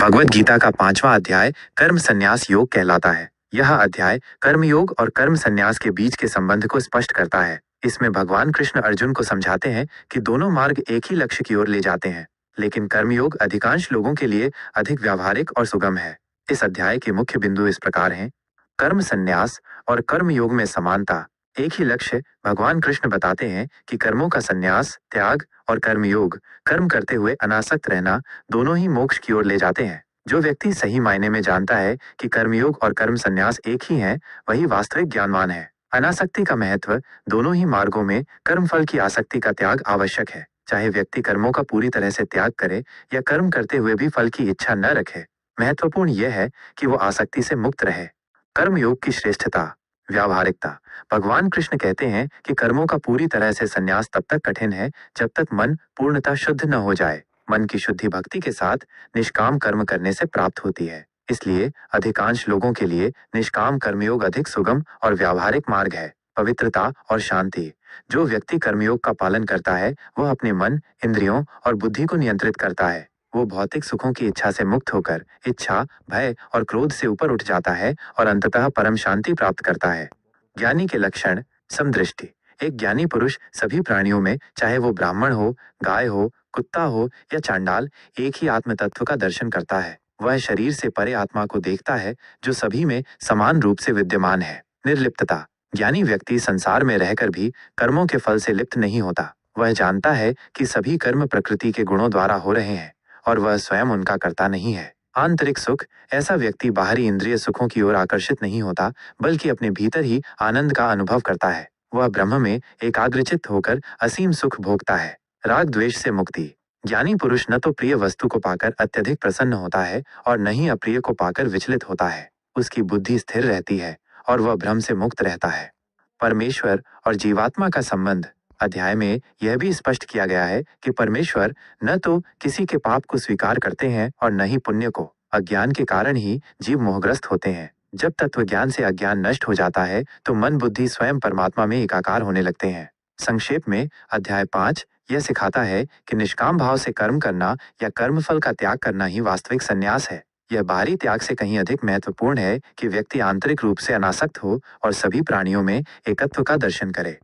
भगवत गीता का 5वां अध्याय कर्म संन्यास योग कहलाता है। यह अध्याय कर्म योग और कर्म संन्यास के बीच के संबंध को स्पष्ट करता है। इसमें भगवान कृष्ण अर्जुन को समझाते हैं कि दोनों मार्ग एक ही लक्ष्य की ओर ले जाते हैं, लेकिन कर्मयोग अधिकांश लोगों के लिए अधिक व्यावहारिक और सुगम है। इस अध्याय के मुख्य बिंदु इस प्रकार हैं: कर्म संन्यास और कर्म योग में समानता। एक ही लक्ष्य भगवान कृष्ण बताते हैं कि कर्मों का संन्यास, त्याग और कर्मयोग, कर्म करते हुए अनासक्त रहना, दोनों ही मोक्ष की ओर ले जाते हैं। जो व्यक्ति सही मायने में जानता है कि कर्मयोग और कर्म संन्यास एक ही हैं, वही वास्तविक ज्ञानवान है। अनासक्ति का महत्व: दोनों ही मार्गों में कर्मफल की आसक्ति का त्याग आवश्यक है। चाहे व्यक्ति कर्मों का पूरी तरह से त्याग करे या कर्म करते हुए भी फल की इच्छा न रखे, महत्वपूर्ण यह है कि वो आसक्ति से मुक्त रहे। कर्मयोग की श्रेष्ठता, व्यावहारिकता। भगवान कृष्ण कहते हैं कि कर्मों का पूरी तरह से संन्यास तब तक कठिन है जब तक मन पूर्णतः शुद्ध न हो जाए। मन की शुद्धि भक्ति के साथ निष्काम कर्म करने से प्राप्त होती है। इसलिए अधिकांश लोगों के लिए निष्काम कर्मयोग अधिक सुगम और व्यावहारिक मार्ग है। पवित्रता और शांति। जो व्यक्ति कर्मयोग का पालन करता है वह अपने मन, इंद्रियों और बुद्धि को नियंत्रित करता है। वो भौतिक सुखों की इच्छा से मुक्त होकर इच्छा, भय और क्रोध से ऊपर उठ जाता है और अंततः परम शांति प्राप्त करता है। ज्ञानी के लक्षण, समदृष्टि। एक ज्ञानी पुरुष सभी प्राणियों में, चाहे वो ब्राह्मण हो, गाय हो, कुत्ता हो या चांडाल, एक ही आत्म तत्व का दर्शन करता है। वह शरीर से परे आत्मा को देखता है जो सभी में समान रूप से विद्यमान है। निर्लिप्तता। ज्ञानी व्यक्ति संसार में रहकर भी कर्मों के फल से लिप्त नहीं होता। वह जानता है कि सभी कर्म प्रकृति के गुणों द्वारा हो रहे हैं और वह स्वयं उनका कर्ता नहीं है। आंतरिक सुख। ऐसा व्यक्ति बाहरी इंद्रिय सुखों की ओर आकर्षित नहीं होता, बल्कि अपने भीतर ही आनंद का अनुभव करता है। वह ब्रह्म में एकाग्रचित्त होकर असीम सुख भोगता है। राग द्वेष से मुक्ति। ज्ञानी पुरुष न तो प्रिय वस्तु को पाकर अत्यधिक प्रसन्न होता है और न ही अप्रिय को पाकर विचलित होता है। उसकी बुद्धि स्थिर रहती है और वह भ्रम से मुक्त रहता है। परमेश्वर और जीवात्मा का संबंध। अध्याय में यह भी स्पष्ट किया गया है कि परमेश्वर न तो किसी के पाप को स्वीकार करते हैं और न ही पुण्य को। अज्ञान के कारण ही जीव मोहग्रस्त होते हैं। जब तत्व ज्ञान से अज्ञान नष्ट हो जाता है तो मन बुद्धि स्वयं परमात्मा में एकाकार होने लगते हैं। संक्षेप में अध्याय 5 यह सिखाता है कि निष्काम भाव से कर्म करना या कर्मफल का त्याग करना ही वास्तविक संन्यास है। यह बाहरी त्याग से कहीं अधिक महत्वपूर्ण है कि व्यक्ति आंतरिक रूप से अनासक्त हो और सभी प्राणियों में एकत्व का दर्शन करे।